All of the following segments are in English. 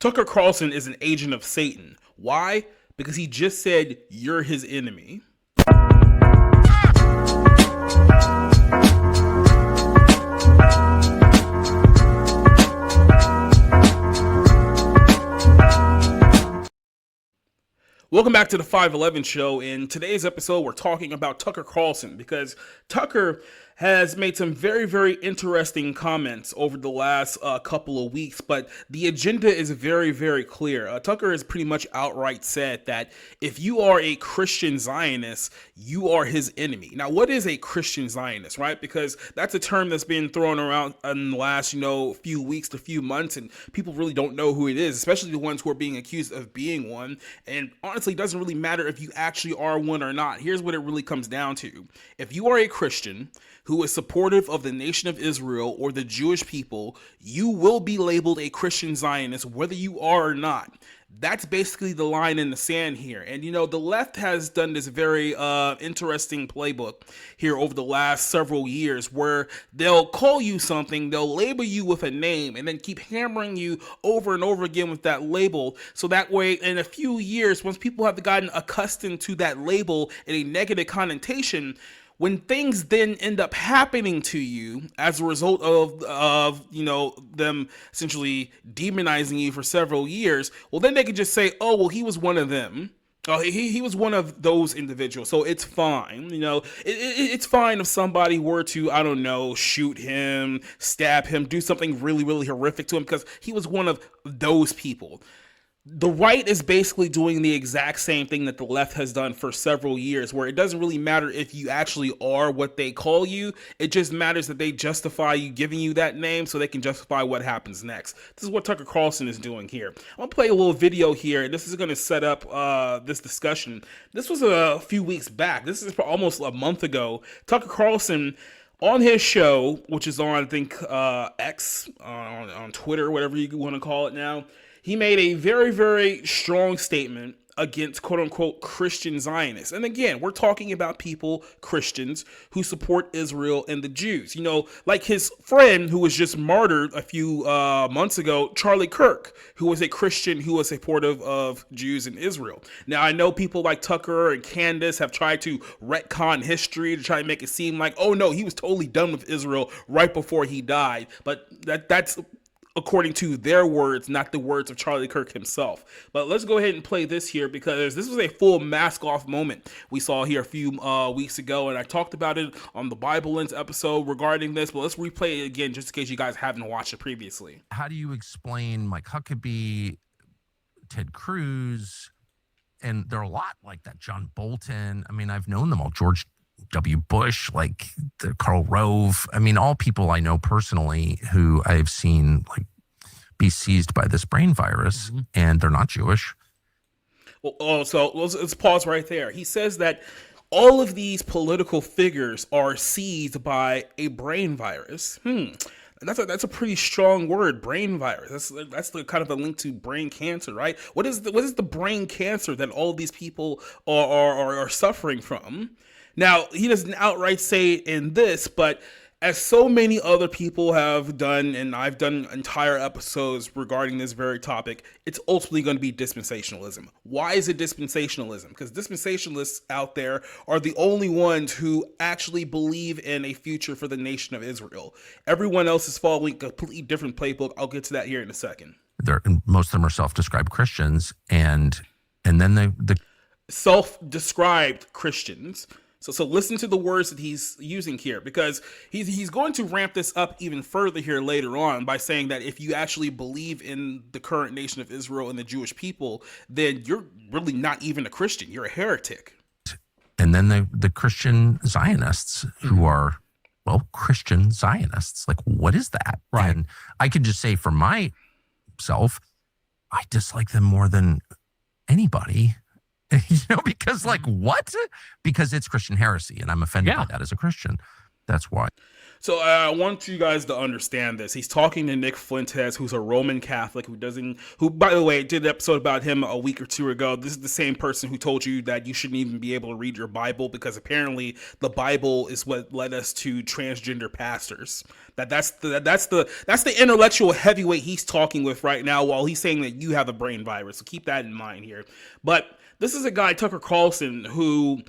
Tucker Carlson is an agent of Satan. Why? Because he just said you're his enemy. Welcome back to the 511 show. In today's episode, we're talking about Tucker Carlson because Tucker has made some very, very interesting comments over the last couple of weeks, but the agenda is very, very clear. Tucker has pretty much outright said that if you are a Christian Zionist, you are his enemy. Now, what is a Christian Zionist, right? Because that's a term that's been thrown around in the last, few weeks to few months, and people really don't know who it is, especially the ones who are being accused of being one. And honestly, it doesn't really matter if you actually are one or not. Here's what it really comes down to. If you are a Christian who is supportive of the nation of Israel or the Jewish people, you will be labeled a Christian Zionist, whether you are or not. That's basically the line in the sand here. And, the left has done this very interesting playbook here over the last several years where they'll call you something, they'll label you with a name, and then keep hammering you over and over again with that label. So that way, in a few years, once people have gotten accustomed to that label and a negative connotation, when things then end up happening to you as a result of them essentially demonizing you for several years, well, then they can just say, oh, well, he was one of them. Oh, he was one of those individuals, so it's fine. It's fine if somebody were to, I don't know, shoot him, stab him, do something really, really horrific to him because he was one of those people. The right is basically doing the exact same thing that the left has done for several years, where it doesn't really matter if you actually are what they call you. It just matters that they justify you giving you that name so they can justify what happens next. This is what Tucker Carlson is doing here. I'm going to play a little video here. This is going to set up this discussion. This was a few weeks back. This is almost a month ago. Tucker Carlson, on his show, which is on, I think, X, on Twitter, whatever you want to call it now, he made a very, very strong statement against quote-unquote Christian Zionists. And again, we're talking about people, Christians, who support Israel and the Jews. Like his friend who was just martyred a few months ago, Charlie Kirk, who was a Christian who was supportive of Jews in Israel. Now, I know people like Tucker and Candace have tried to retcon history to try and make it seem like, oh no, he was totally done with Israel right before he died. But that's according to their words, not the words of Charlie Kirk himself. But let's go ahead and play this here because this was a full mask off moment we saw here a few weeks ago, and I talked about it on the Bible Lens episode regarding this, but let's replay it again just in case you guys haven't watched it previously. How do you explain Mike Huckabee, Ted Cruz, and there are a lot like that, John Bolton. I mean, I've known them all, George W. Bush, like Karl Rove. I mean, all people I know personally who I've seen be seized by this brain virus, and they're not Jewish. Well, so let's pause right there. He says that all of these political figures are seized by a brain virus. That's a pretty strong word, brain virus. That's the kind of a link to brain cancer, right? What is the brain cancer that all these people are suffering from? Now, he doesn't outright say it in this, but as so many other people have done, and I've done entire episodes regarding this very topic, it's ultimately going to be dispensationalism. Why is it dispensationalism? Because dispensationalists out there are the only ones who actually believe in a future for the nation of Israel. Everyone else is following a completely different playbook. I'll get to that here in a second. Most of them are self-described Christians, and then the self-described Christians. So listen to the words that he's using here, because he's going to ramp this up even further here later on by saying that if you actually believe in the current nation of Israel and the Jewish people, then you're really not even a Christian. You're a heretic. And then the Christian Zionists who are, well, Christian Zionists. Like, what is that? Right. And I could just say for myself, I dislike them more than anybody. Because what? Because it's Christian heresy, and I'm offended by that as a Christian. That's why. So I want you guys to understand this. He's talking to Nick Fuentes, who's a Roman Catholic, who, by the way, did an episode about him a week or two ago. This is the same person who told you that you shouldn't even be able to read your Bible because apparently the Bible is what led us to transgender pastors. That's the intellectual heavyweight he's talking with right now, while he's saying that you have a brain virus. So keep that in mind here. But this is a guy, Tucker Carlson, who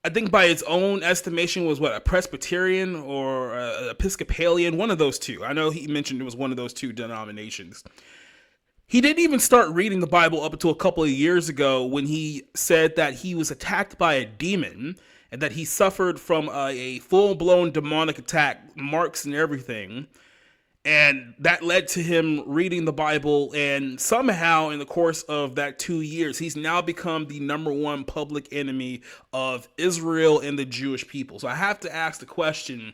I think by his own estimation was a Presbyterian or a Episcopalian, one of those two. I know he mentioned it was one of those two denominations. He didn't even start reading the Bible up until a couple of years ago when he said that he was attacked by a demon and that he suffered from a full-blown demonic attack, marks and everything. And that led to him reading the Bible, and somehow in the course of that 2 years, he's now become the #1 public enemy of Israel and the Jewish people. So I have to ask the question,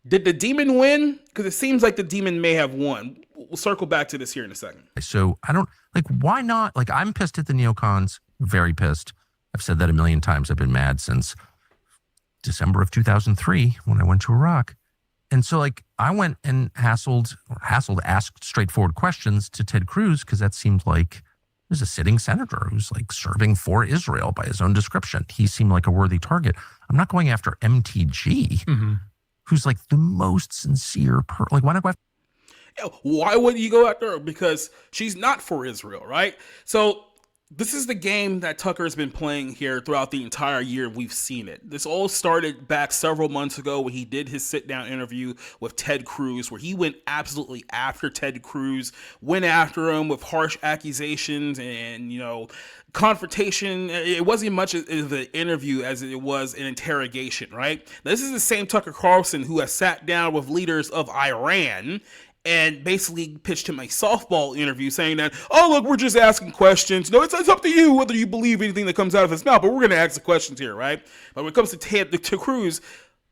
did the demon win? Because it seems like the demon may have won. We'll circle back to this here in a second. So I don't, why not? I'm pissed at the neocons, very pissed. I've said that a million times. I've been mad since December of 2003 when I went to Iraq. And so I went and asked straightforward questions to Ted Cruz, because that seemed like there's a sitting senator who's serving for Israel by his own description. He seemed like a worthy target. I'm not going after MTG, who's the most sincere why not go after? Why would you go after her? Because she's not for Israel, right? So this is the game that Tucker has been playing here throughout the entire year. We've seen it. This all started back several months ago when he did his sit-down interview with Ted Cruz, where he went absolutely after Ted Cruz, went after him with harsh accusations and, confrontation. It wasn't much of an interview as it was an interrogation, right? This is the same Tucker Carlson who has sat down with leaders of Iran and basically pitched him a softball interview saying that, oh, look, we're just asking questions. No, it's up to you whether you believe anything that comes out of his mouth, but we're going to ask the questions here, right? But when it comes to Cruz,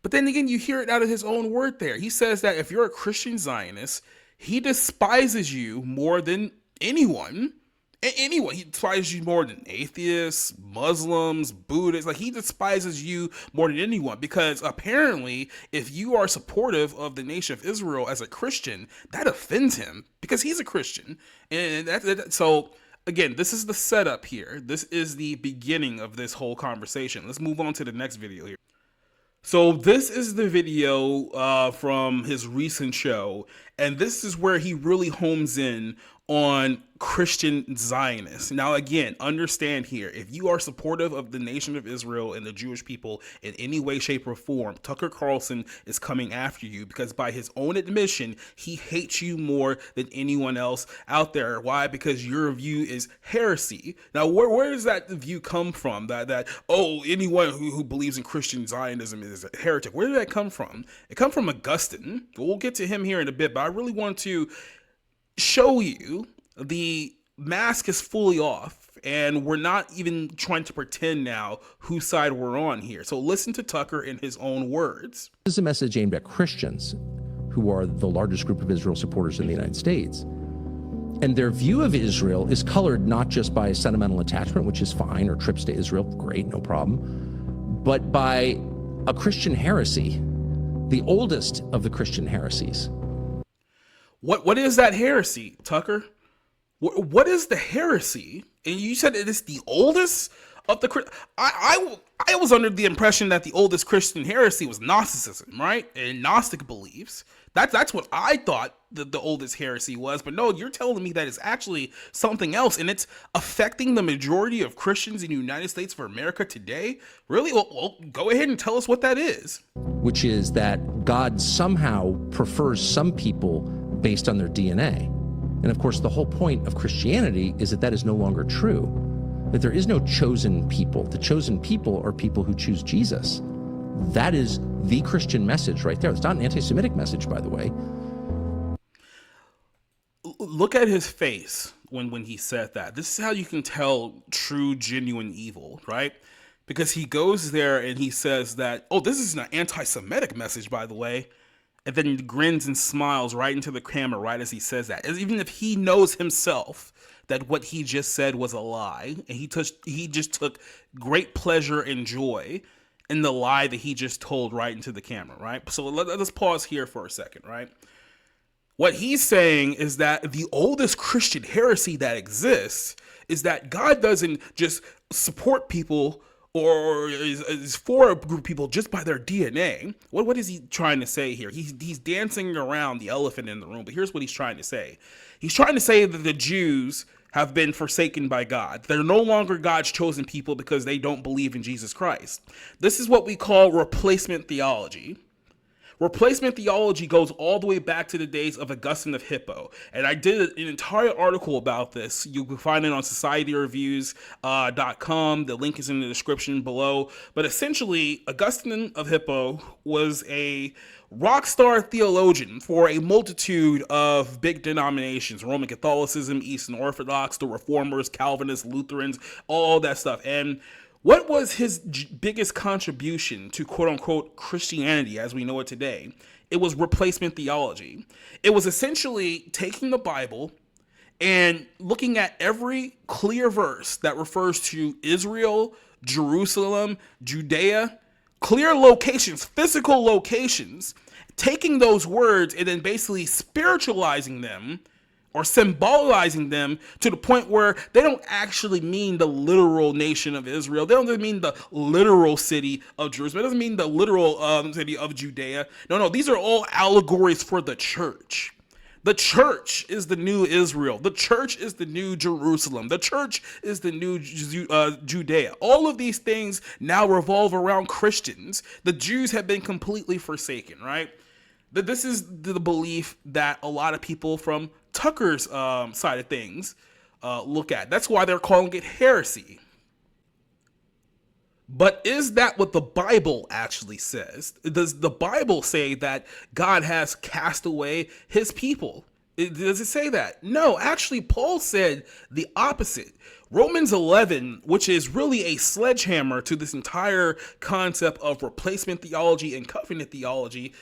but then again, you hear it out of his own word there. He says that if you're a Christian Zionist, he despises you more than anyone. He despises you more than atheists, Muslims, Buddhists. He despises you more than anyone, because apparently if you are supportive of the nation of Israel as a Christian, that offends him because he's a Christian. And so again, this is the setup here. This is the beginning of this whole conversation. Let's move on to the next video here. So this is the video from his recent show, and this is where he really homes in on Christian Zionists. Now, again, understand here, if you are supportive of the nation of Israel and the Jewish people in any way, shape, or form, Tucker Carlson is coming after you because by his own admission, he hates you more than anyone else out there. Why? Because your view is heresy. Now, where does that view come from? That anyone who believes in Christian Zionism is a heretic. Where did that come from? It comes from Augustine. We'll get to him here in a bit, but I really want to show you the mask is fully off, and we're not even trying to pretend now whose side we're on here. So listen to Tucker in his own words. This is a message aimed at Christians, who are the largest group of Israel supporters in the United States. And their view of Israel is colored not just by sentimental attachment, which is fine, or trips to Israel, great, no problem, but by a Christian heresy, the oldest of the Christian heresies. What is that heresy, Tucker? What is the heresy? And you said it is the oldest of the. I was under the impression that the oldest Christian heresy was Gnosticism, right? And Gnostic beliefs. That's what I thought the oldest heresy was. But no, you're telling me that it's actually something else, and it's affecting the majority of Christians in the United States of America today. Really? Well, go ahead and tell us what that is. Which is that God somehow prefers some people based on their DNA. And of course, the whole point of Christianity is that that is no longer true, that there is no chosen people. The chosen people are people who choose Jesus. That is the Christian message right there. It's not an anti-Semitic message, by the way. Look at his face when he said that. This is how you can tell true, genuine evil, right? Because he goes there and he says that, oh, this is an anti-Semitic message, by the way. And then he grins and smiles right into the camera right as he says that. As even if he knows himself that what he just said was a lie, and he just took great pleasure and joy in the lie that he just told right into the camera, right? So let's pause here for a second, right? What he's saying is that the oldest Christian heresy that exists is that God doesn't just support people or is for a group of people just by their DNA. What is he trying to say here? He's dancing around the elephant in the room, but here's what he's trying to say. He's trying to say that the Jews have been forsaken by God. They're no longer God's chosen people because they don't believe in Jesus Christ. This is what we call replacement theology. Replacement theology goes all the way back to the days of Augustine of Hippo. And I did an entire article about this. You can find it on societyreviews.com. The link is in the description below. But essentially, Augustine of Hippo was a rock star theologian for a multitude of big denominations: Roman Catholicism, Eastern Orthodox, the Reformers, Calvinists, Lutherans, all that stuff. And what was his biggest contribution to quote-unquote Christianity as we know it today? It was replacement theology. It was essentially taking the Bible and looking at every clear verse that refers to Israel, Jerusalem, Judea, clear locations, physical locations, taking those words and then basically spiritualizing them or symbolizing them to the point where they don't actually mean the literal nation of Israel. They don't mean the literal city of Jerusalem. It doesn't mean the literal city of Judea. No, these are all allegories for the church. The church is the new Israel. The church is the new Jerusalem. The church is the new Judea. All of these things now revolve around Christians. The Jews have been completely forsaken, right? This is the belief that a lot of people from Tucker's side of things look at. That's why they're calling it heresy. But is that what the Bible actually says? Does the Bible say that God has cast away his people? Does it say that? No, actually, Paul said the opposite. Romans 11, which is really a sledgehammer to this entire concept of replacement theology and covenant theology,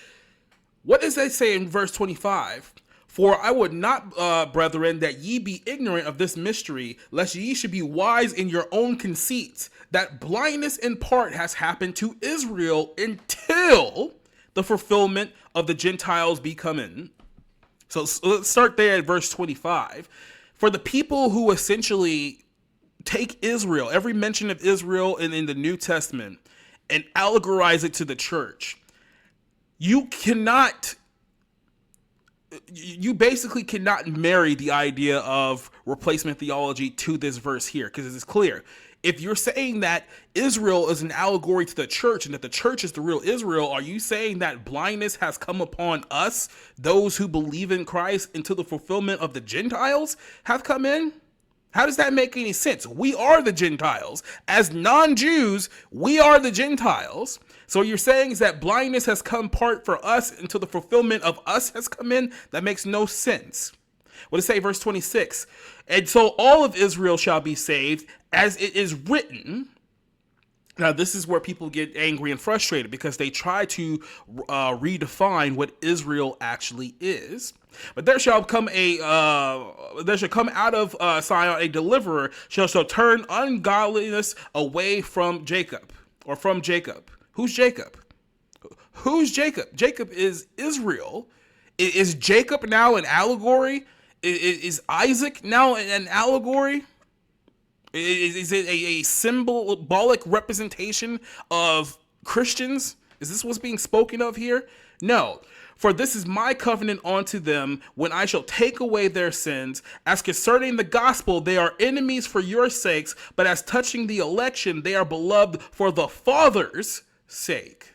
what does that say in verse 25? For I would not, brethren, that ye be ignorant of this mystery, lest ye should be wise in your own conceits, that blindness in part has happened to Israel until the fulfillment of the Gentiles be come in. So let's start there at verse 25. For the people who essentially take Israel, every mention of Israel in the New Testament, and allegorize it to the church, you basically cannot marry the idea of replacement theology to this verse here, because it's clear. If you're saying that Israel is an allegory to the church and that the church is the real Israel, are you saying that blindness has come upon us, those who believe in Christ, until the fulfillment of the Gentiles have come in? How does that make any sense? We are the Gentiles. As non-Jews, we are the Gentiles. So you're saying is that blindness has come part for us until the fulfillment of us has come in? That makes no sense. What does it say, verse 26? And so all of Israel shall be saved, as it is written. Now, this is where people get angry and frustrated because they try to redefine what Israel actually is. But there shall come out of Zion a deliverer, shall turn ungodliness away from Jacob, or from Jacob. Who's Jacob? Who's Jacob? Jacob is Israel. Is Jacob now an allegory? Is Isaac now an allegory? Is it a symbolic representation of Christians? Is this what's being spoken of here? No. For this is my covenant unto them when I shall take away their sins. As concerning the gospel, they are enemies for your sakes, but as touching the election, they are beloved for the Father's sake.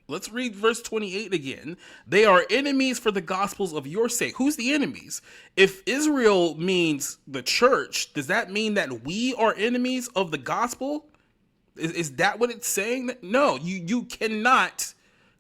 Let's read verse 28 again. They are enemies for the gospels of your sake. Who's the enemies? If Israel means the church, does that mean that we are enemies of the gospel? Is that what it's saying? No, you cannot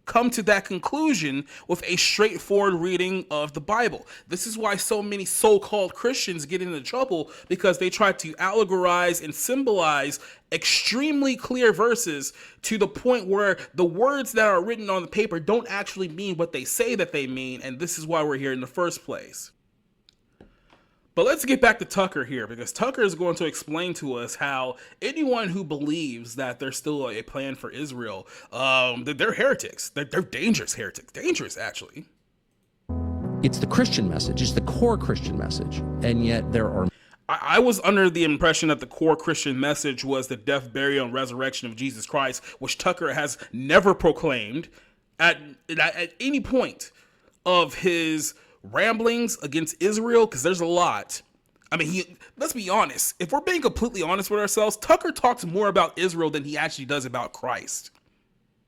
come to that conclusion with a straightforward reading of the Bible. This is why so many so-called Christians get into trouble, because they try to allegorize and symbolize extremely clear verses to the point where the words that are written on the paper don't actually mean what they say that they mean, and this is why we're here in the first place. But let's get back to Tucker here, because Tucker is going to explain to us how anyone who believes that there's still a plan for Israel, that they're heretics. They're dangerous heretics. Dangerous, actually. It's the Christian message. It's the core Christian message. And yet there are... I was under the impression that the core Christian message was the death, burial, and resurrection of Jesus Christ, which Tucker has never proclaimed at any point of his ramblings against Israel, because there's a lot. I mean, let's be honest. If we're being completely honest with ourselves, Tucker talks more about Israel than he actually does about Christ.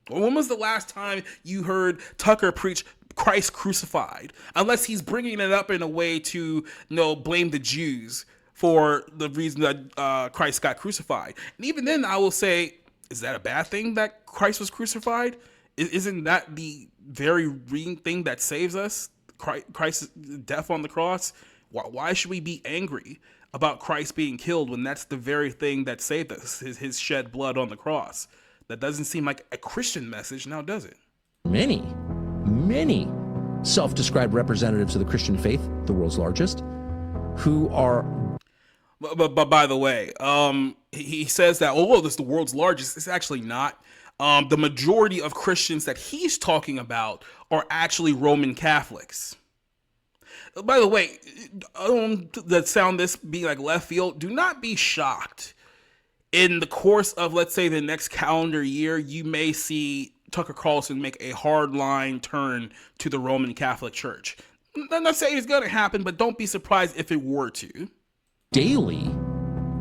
When was the last time you heard Tucker preach Christ crucified? Unless he's bringing it up in a way to, blame the Jews for the reason that Christ got crucified. And even then, I will say, is that a bad thing that Christ was crucified? Isn't that the very real thing that saves us? Christ's death on the cross? Why should we be angry about Christ being killed when that's the very thing that saved us, his shed blood on the cross? That doesn't seem like a Christian message now, does it? Many self-described representatives of the Christian faith, the world's largest, who are... But by the way, he says that, this is the world's largest. It's actually not. The majority of Christians that he's talking about are actually Roman Catholics. By the way, that sound this being like left field, do not be shocked. In the course of, let's say, the next calendar year, you may see Tucker Carlson make a hardline turn to the Roman Catholic Church. I'm not saying it's going to happen, but don't be surprised if it were to. Daily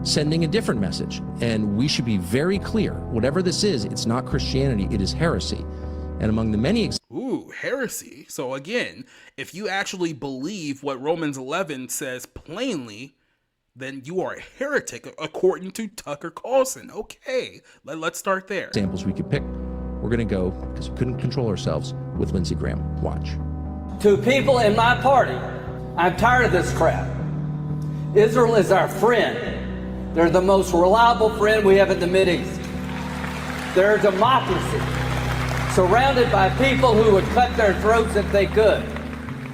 sending a different message. And we should be very clear. Whatever this is, it's not Christianity, it is heresy. And among the many... heresy. So again, if you actually believe what Romans 11 says plainly, then you are a heretic according to Tucker Carlson. Okay, let's start there. Examples we could pick. We're going to go, because we couldn't control ourselves, with Lindsey Graham. Watch. To people in my party, I'm tired of this crap. Israel is our friend. They're the most reliable friend we have in the Mideast. They're a democracy, surrounded by people who would cut their throats if they could.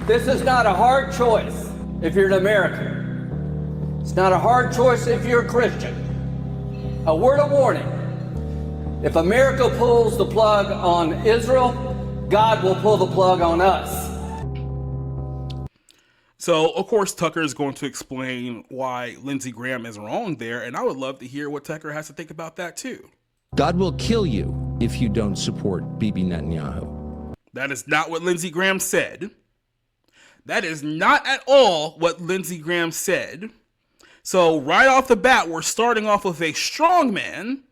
This is not a hard choice if you're an American. It's not a hard choice if you're a Christian. A word of warning. If America pulls the plug on Israel, God will pull the plug on us. So, of course, Tucker is going to explain why Lindsey Graham is wrong there, and I would love to hear what Tucker has to think about that, too. God will kill you if you don't support Bibi Netanyahu. That is not what Lindsey Graham said. That is not at all what Lindsey Graham said. So, right off the bat, we're starting off with a strong man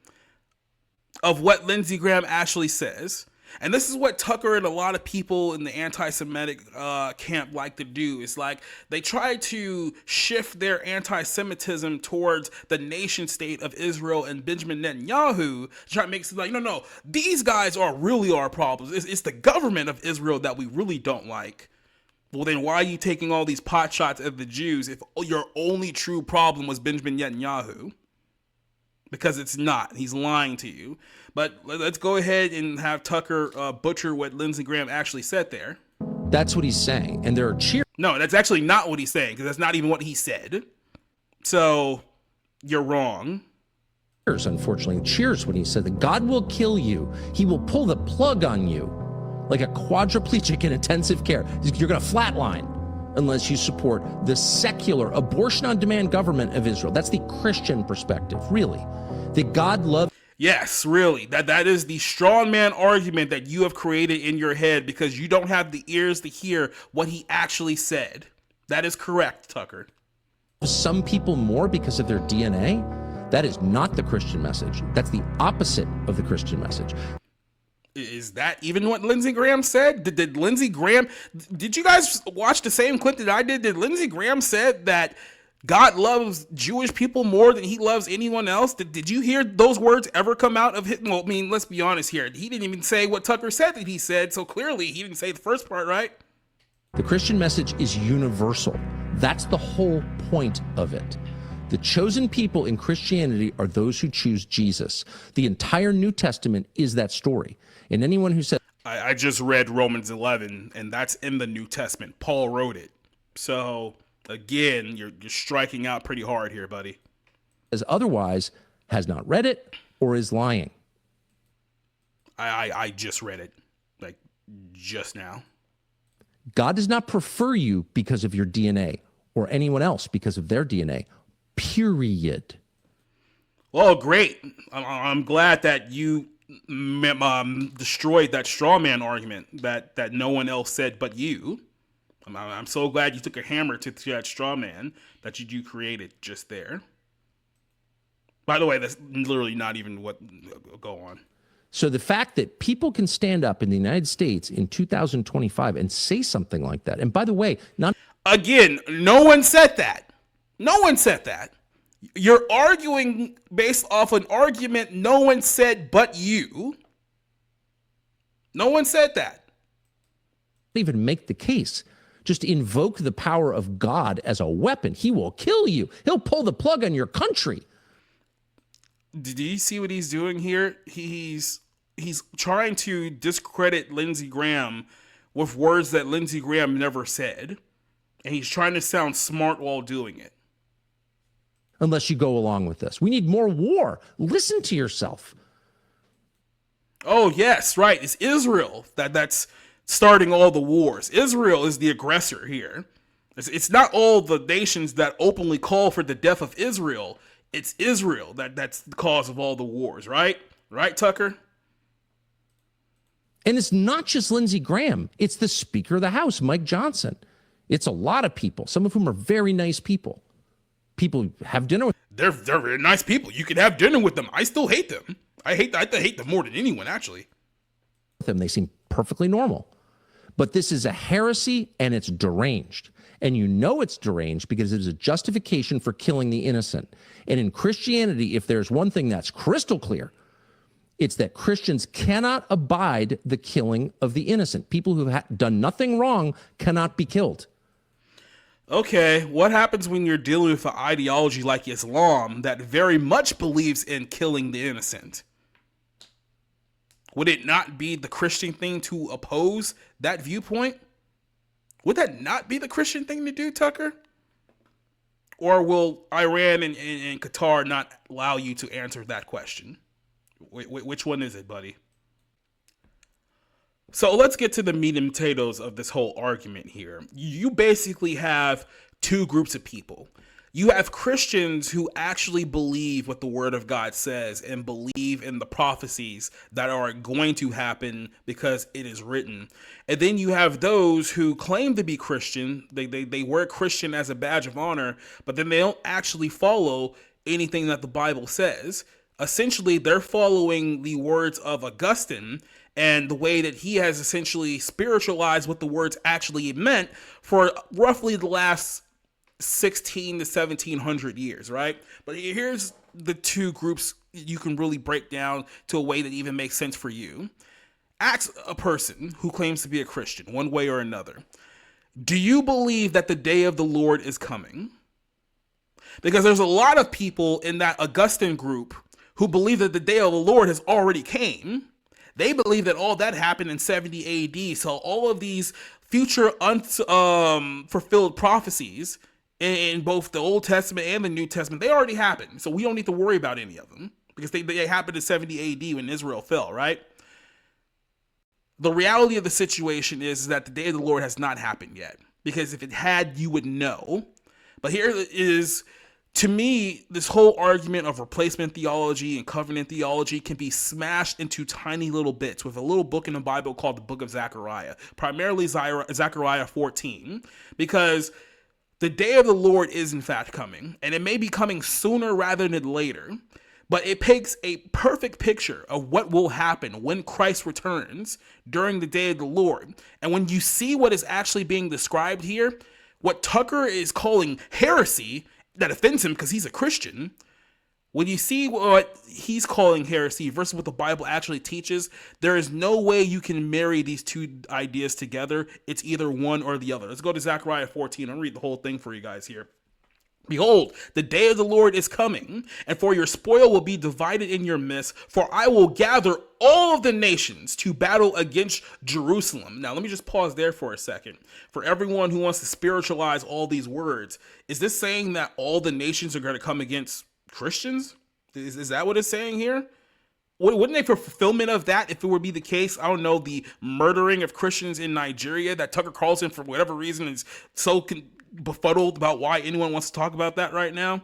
of what Lindsey Graham actually says. And this is what Tucker and a lot of people in the anti-Semitic camp like to do. It's like they try to shift their anti-Semitism towards the nation state of Israel and Benjamin Netanyahu, try to make it like, no, these guys are really our problems. It's the government of Israel that we really don't like. Well, then why are you taking all these pot shots at the Jews if your only true problem was Benjamin Netanyahu? Because it's not. He's lying to you. But let's go ahead and have Tucker butcher what Lindsey Graham actually said there. That's what he's saying. And there are cheers. No, that's actually not what he's saying, because that's not even what he said. So you're wrong. Unfortunately, cheers when he said that God will kill you. He will pull the plug on you like a quadriplegic in intensive care. You're going to flatline unless you support the secular abortion-on-demand government of Israel. That's the Christian perspective, really. That God loves... Yes, really. That is the strongman argument that you have created in your head because you don't have the ears to hear what he actually said. That is correct, Tucker. Some people more because of their DNA. That is not the Christian message. That's the opposite of the Christian message. Is that even what Lindsey Graham said? Did Lindsey Graham... Did you guys watch the same clip that I did? Did Lindsey Graham said that God loves Jewish people more than he loves anyone else? Did you hear those words ever come out of him? Well, I mean, let's be honest here. He didn't even say what Tucker said that he said, so clearly he didn't say the first part, right? The Christian message is universal. That's the whole point of it. The chosen people in Christianity are those who choose Jesus. The entire New Testament is that story. And anyone who says... I just read Romans 11, and that's in the New Testament. Paul wrote it. So... Again, you're striking out pretty hard here, buddy. As otherwise has not read it or is lying. I just read it, like, just now. God does not prefer you because of your DNA or anyone else because of their DNA, period. Well, great. I'm glad that you destroyed that straw man argument that no one else said but you. I'm so glad you took a hammer to that straw man that you created just there. By the way, that's literally not even what... Go on. So the fact that people can stand up in the United States in 2025 and say something like that, and by the way, not... Again, no one said that. No one said that. You're arguing based off an argument no one said but you. No one said that. Even make the case. Just invoke the power of God as a weapon. He will kill you. He'll pull the plug on your country. Do you see what he's doing here? He's trying to discredit Lindsey Graham with words that Lindsey Graham never said. And he's trying to sound smart while doing it. Unless you go along with this. We need more war. Listen to yourself. Oh, yes, right. It's Israel that's starting all the wars. Israel is the aggressor here. It's not all the nations that openly call for the death of Israel. It's Israel that's the cause of all the wars, right? Right, Tucker? And it's not just Lindsey Graham. It's the Speaker of the House, Mike Johnson. It's a lot of people, some of whom are very nice people. People have dinner with. They're very nice people. You can have dinner with them. I still hate them. I hate them more than anyone, actually. Them. They seem perfectly normal. But this is a heresy, and it's deranged. And you know it's deranged because it is a justification for killing the innocent. And in Christianity, if there's one thing that's crystal clear, it's that Christians cannot abide the killing of the innocent. People who have done nothing wrong cannot be killed. Okay, what happens when you're dealing with an ideology like Islam that very much believes in killing the innocent? Would it not be the Christian thing to oppose that viewpoint? Would that not be the Christian thing to do, Tucker? Or will Iran and Qatar not allow you to answer that question? Which one is it, buddy? So let's get to the meat and potatoes of this whole argument here. You basically have two groups of people. You have Christians who actually believe what the Word of God says and believe in the prophecies that are going to happen because it is written. And then you have those who claim to be Christian. They wear Christian as a badge of honor, but then they don't actually follow anything that the Bible says. Essentially, they're following the words of Augustine and the way that he has essentially spiritualized what the words actually meant for roughly the last 16 to 1700 years, right? But here's the two groups you can really break down to a way that even makes sense for you. Ask a person who claims to be a Christian, one way or another. Do you believe that the day of the Lord is coming? Because there's a lot of people in that Augustine group who believe that the day of the Lord has already came. They believe that all that happened in 70 AD. So all of these future fulfilled prophecies in both the Old Testament and the New Testament, they already happened. So we don't need to worry about any of them because they happened in 70 AD when Israel fell, right? The reality of the situation is that the day of the Lord has not happened yet, because if it had, you would know. But here is, to me, this whole argument of replacement theology and covenant theology can be smashed into tiny little bits with a little book in the Bible called the Book of Zechariah, primarily Zechariah 14, because the day of the Lord is in fact coming, and it may be coming sooner rather than later, but it paints a perfect picture of what will happen when Christ returns during the day of the Lord. And when you see what is actually being described here, what Tucker is calling heresy, that offends him because he's a Christian, when you see what he's calling heresy versus what the Bible actually teaches, there is no way you can marry these two ideas together. It's either one or the other. Let's go to Zechariah 14 and read the whole thing for you guys here. Behold, the day of the Lord is coming, and for your spoil will be divided in your midst, for I will gather all of the nations to battle against Jerusalem. Now, let me just pause there for a second. For everyone who wants to spiritualize all these words, is this saying that all the nations are going to come against Christians? Is that what it's saying here? Wouldn't they, for fulfillment of that, if it would be the case, I don't know, the murdering of Christians in Nigeria, that Tucker Carlson, for whatever reason, is so befuddled about why anyone wants to talk about that right now?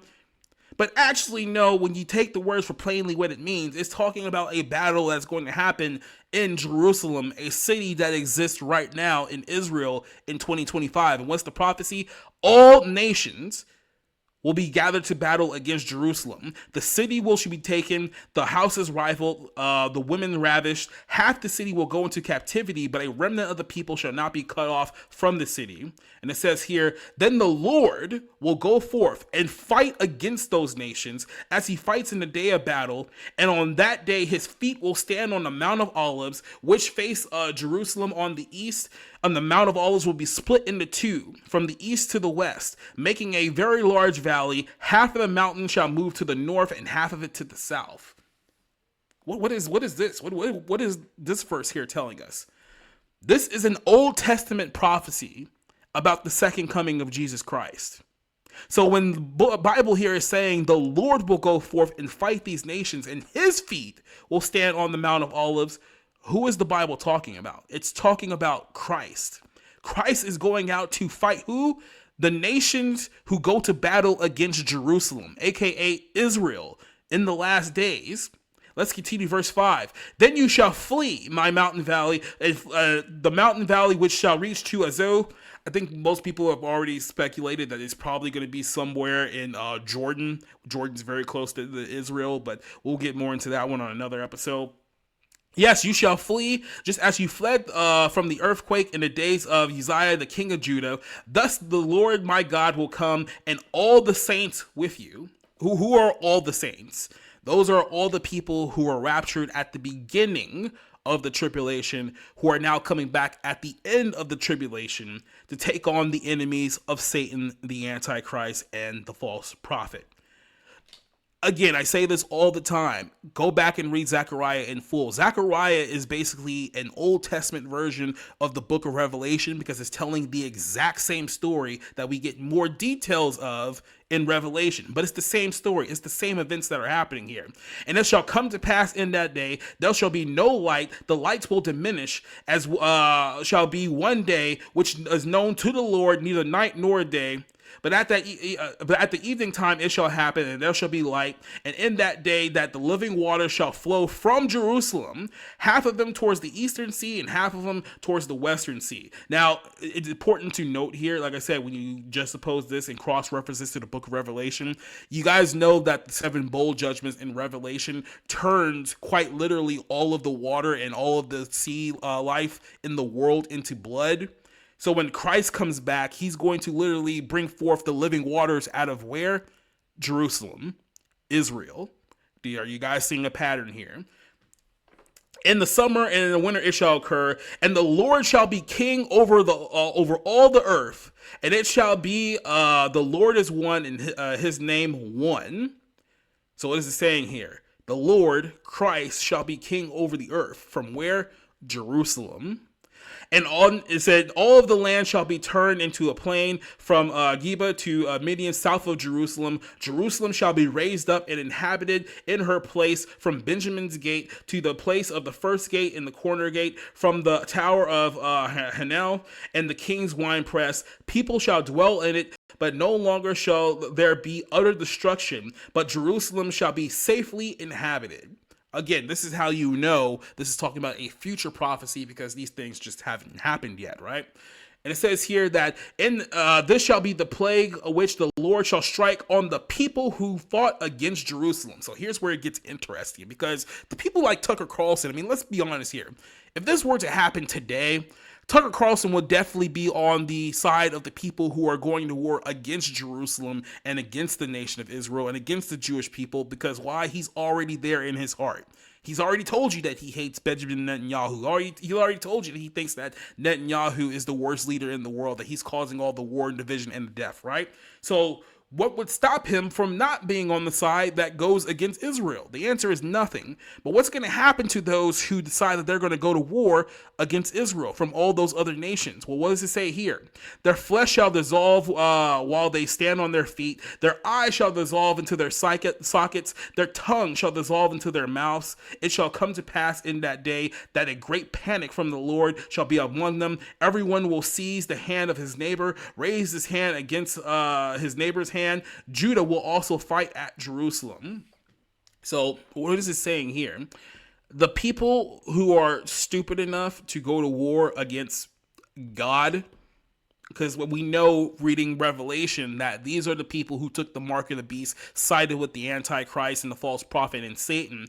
But actually, no, when you take the words for plainly what it means, it's talking about a battle that's going to happen in Jerusalem, a city that exists right now in Israel in 2025. And what's the prophecy? All nations will be gathered to battle against Jerusalem. The city should be taken, the houses rifled, the women ravished. Half the city will go into captivity, but a remnant of the people shall not be cut off from the city. And it says here, then the Lord will go forth and fight against those nations as he fights in the day of battle. And on that day, his feet will stand on the Mount of Olives, which face Jerusalem on the east. And the Mount of Olives will be split into two from the east to the west, making a very large valley. Half of the mountain shall move to the north and half of it to the south. What is this? What is this verse here telling us? This is an Old Testament prophecy about the second coming of Jesus Christ. So when the Bible here is saying the Lord will go forth and fight these nations and his feet will stand on the Mount of Olives, who is the Bible talking about? It's talking about Christ. Christ is going out to fight who? The nations who go to battle against Jerusalem, aka Israel, in the last days. Let's continue verse 5. Then you shall flee my mountain valley, the mountain valley which shall reach to Azo. I think most people have already speculated that it's probably going to be somewhere in Jordan. Jordan's very close to Israel, but we'll get more into that one on another episode. Yes, you shall flee, just as you fled from the earthquake in the days of Uzziah, the king of Judah. Thus the Lord my God will come, and all the saints with you. Who are all the saints? Those are all the people who were raptured at the beginning of the tribulation, who are now coming back at the end of the tribulation to take on the enemies of Satan, the Antichrist, and the false prophet. Again, I say this all the time. Go back and read Zechariah in full. Zechariah is basically an Old Testament version of the book of Revelation because it's telling the exact same story that we get more details of in Revelation. But it's the same story. It's the same events that are happening here. And it shall come to pass in that day, there shall be no light. The lights will diminish, as shall be one day which is known to the Lord, neither night nor day. But at the evening time it shall happen, and there shall be light. And in that day that the living water shall flow from Jerusalem, half of them towards the eastern sea and half of them towards the western sea. Now, it's important to note here, like I said, when you juxtapose this and cross-reference this to the book of Revelation, you guys know that the 7 bowl judgments in Revelation turns quite literally all of the water and all of the sea life in the world into blood. So when Christ comes back, he's going to literally bring forth the living waters out of where? Jerusalem, Israel. Are you guys seeing a pattern here? In the summer and in the winter it shall occur, and the Lord shall be king over all the earth, and it shall be the Lord is one and his name one. So what is it saying here? The Lord, Christ, shall be king over the earth. From where? Jerusalem. And it said, all of the land shall be turned into a plain from Geba to Midian, south of Jerusalem. Jerusalem shall be raised up and inhabited in her place from Benjamin's gate to the place of the first gate and the corner gate, from the tower of Hanel and the king's winepress. People shall dwell in it, but no longer shall there be utter destruction, but Jerusalem shall be safely inhabited. Again, this is how you know this is talking about a future prophecy, because these things just haven't happened yet, right? And it says here that this shall be the plague which the Lord shall strike on the people who fought against Jerusalem. So here's where it gets interesting, because the people like Tucker Carlson, I mean, let's be honest here. If this were to happen today, Tucker Carlson would definitely be on the side of the people who are going to war against Jerusalem and against the nation of Israel and against the Jewish people, because why? He's already there in his heart. He's already told you that he hates Benjamin Netanyahu. He already told you that he thinks that Netanyahu is the worst leader in the world, that he's causing all the war and division and the death, right? So What would stop him from not being on the side that goes against Israel? The answer is nothing. But what's going to happen to those who decide that they're going to go to war against Israel from all those other nations? Well, what does it say here? Their flesh shall dissolve while they stand on their feet. Their eyes shall dissolve into their sockets. Their tongue shall dissolve into their mouths. It shall come to pass in that day that a great panic from the Lord shall be among them. Everyone will seize the hand of his neighbor, raise his hand against his neighbor's hand. Judah will also fight at Jerusalem. So what is it saying here? The people who are stupid enough to go to war against God, because we know reading Revelation that these are the people who took the mark of the beast, sided with the Antichrist and the false prophet and Satan.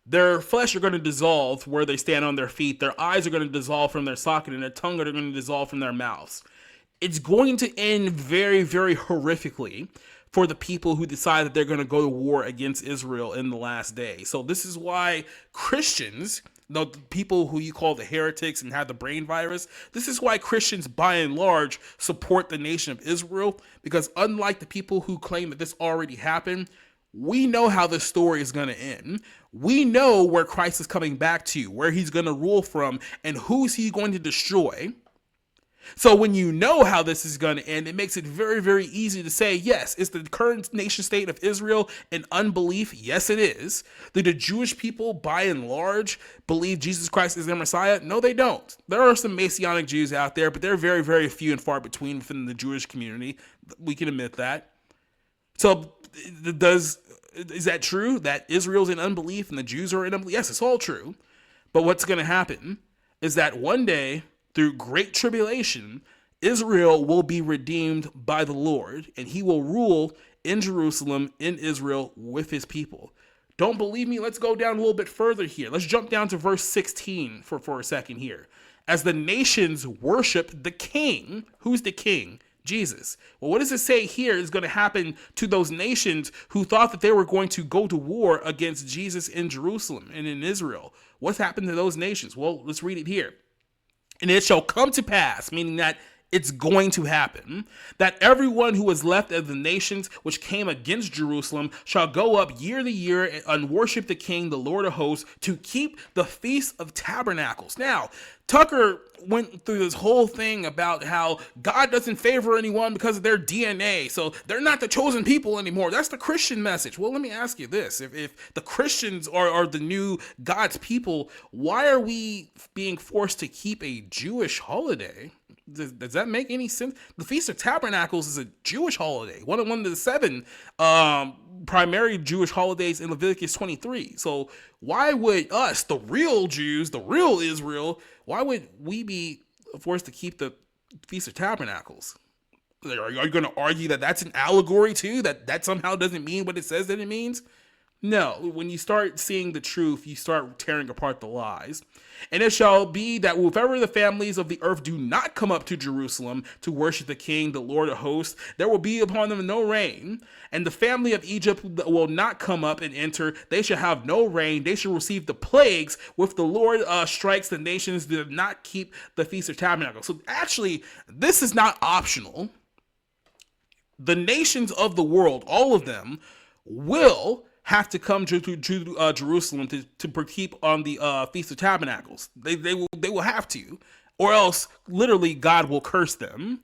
Their flesh are going to dissolve where they stand on their feet. Their eyes are going to dissolve from their socket, and their tongue are going to dissolve from their mouths. It's going to end very, very horrifically for the people who decide that they're going to go to war against Israel in the last day. So this is why Christians, the people who you call the heretics and have the brain virus, this is why Christians by and large support the nation of Israel, because unlike the people who claim that this already happened, we know how this story is going to end. We know where Christ is coming back to, where he's going to rule from, and who's he going to destroy. So when you know how this is going to end, it makes it very, very easy to say, yes, is the current nation state of Israel in unbelief? Yes, it is. Do the Jewish people, by and large, believe Jesus Christ is their Messiah? No, they don't. There are some Messianic Jews out there, but they're very, very few and far between within the Jewish community. We can admit that. So is that true, that Israel's in unbelief and the Jews are in unbelief? Yes, it's all true. But what's going to happen is that one day, through great tribulation, Israel will be redeemed by the Lord, and he will rule in Jerusalem, in Israel, with his people. Don't believe me? Let's go down a little bit further here. Let's jump down to verse 16 for a second here. As the nations worship the king. Who's the king? Jesus. Well, what does it say here is going to happen to those nations who thought that they were going to go to war against Jesus in Jerusalem and in Israel? What's happened to those nations? Well, let's read it here. And it shall come to pass, meaning that it's going to happen, that everyone who is left of the nations which came against Jerusalem shall go up year to year and worship the King, the Lord of hosts, to keep the Feast of Tabernacles. Now, Tucker went through this whole thing about how God doesn't favor anyone because of their DNA, so they're not the chosen people anymore. That's the Christian message. Well, let me ask you this. If the Christians are the new God's people, why are we being forced to keep a Jewish holiday? Does that make any sense? The Feast of Tabernacles is a Jewish holiday, one of the 7 primary Jewish holidays in Leviticus 23. So why would us, the real Jews, the real Israel, why would we be forced to keep the Feast of Tabernacles? Are you going to argue that that's an allegory too? That somehow doesn't mean what it says that it means? No, when you start seeing the truth, you start tearing apart the lies. And it shall be that whoever the families of the earth do not come up to Jerusalem to worship the King, the Lord of hosts, there will be upon them no rain. And the family of Egypt will not come up and enter. They shall have no rain. They shall receive the plagues with the Lord strikes the nations that do not keep the Feast of Tabernacles. So actually, this is not optional. The nations of the world, all of them, will have to come to Jerusalem to keep on the Feast of Tabernacles. They will have to, or else literally God will curse them.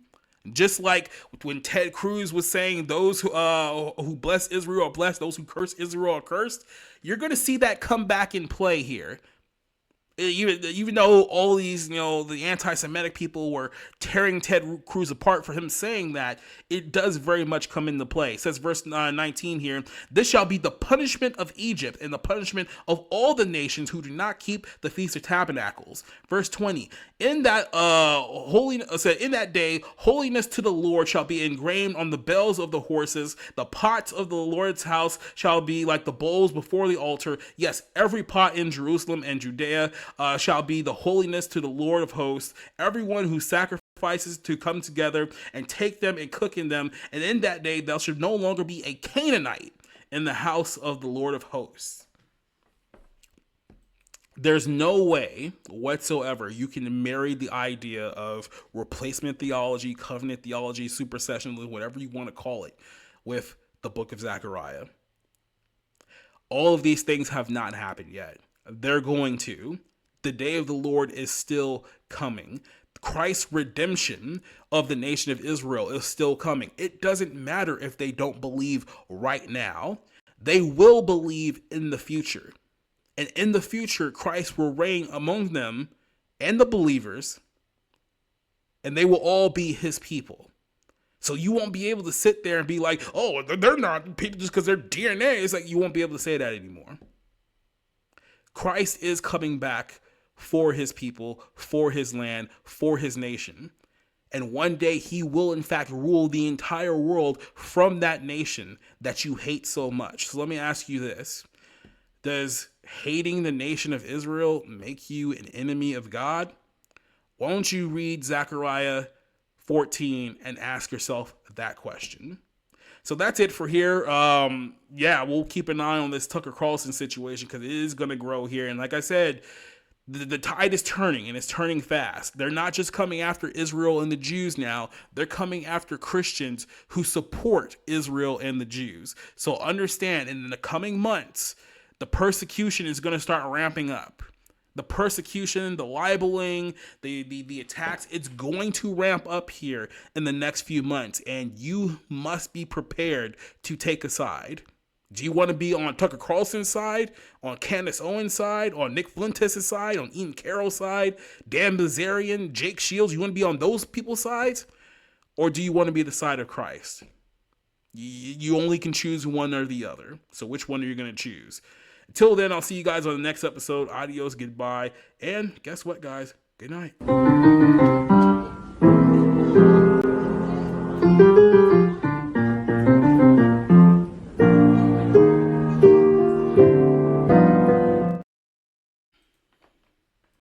Just like when Ted Cruz was saying those who bless Israel are blessed, those who curse Israel are cursed. You're going to see that come back in play here. Even though all these, the anti-Semitic people were tearing Ted Cruz apart for him saying that, it does very much come into play. It says verse 19 here, this shall be the punishment of Egypt and the punishment of all the nations who do not keep the Feast of Tabernacles. Verse 20, in that day, holiness to the Lord shall be engraved on the bells of the horses. The pots of the Lord's house shall be like the bowls before the altar. Yes, every pot in Jerusalem and Judea shall be the holiness to the Lord of hosts. Everyone who sacrifices to come together and take them and cook in them. And in that day, there should no longer be a Canaanite in the house of the Lord of hosts. There's no way whatsoever you can marry the idea of replacement theology, covenant theology, supersessionalism, whatever you want to call it, with the book of Zechariah. All of these things have not happened yet. They're going to. The day of the Lord is still coming. Christ's redemption of the nation of Israel is still coming. It doesn't matter if they don't believe right now. They will believe in the future. And in the future, Christ will reign among them and the believers, and they will all be his people. So you won't be able to sit there and be like, oh, they're not people just because they're DNA. It's like you won't be able to say that anymore. Christ is coming back for his people, for his land, for his nation. And one day he will, in fact, rule the entire world from that nation that you hate so much. So let me ask you this. Does hating the nation of Israel make you an enemy of God? Why don't you read Zechariah 14 and ask yourself that question? So that's it for here. We'll keep an eye on this Tucker Carlson situation because it is going to grow here. And like I said, the tide is turning, and it's turning fast. They're not just coming after Israel and the Jews now. They're coming after Christians who support Israel and the Jews. So understand, in the coming months, the persecution is going to start ramping up. The persecution, the libeling, the attacks, it's going to ramp up here in the next few months, and you must be prepared to take a side. Do you want to be on Tucker Carlson's side, on Candace Owens' side, on Nick Fuentes' side, on Ian Carroll's side, Dan Bilzerian, Jake Shields? You want to be on those people's sides? Or do you want to be the side of Christ? You only can choose one or the other. So which one are you going to choose? Until then, I'll see you guys on the next episode. Adios, goodbye, and guess what, guys? Good night.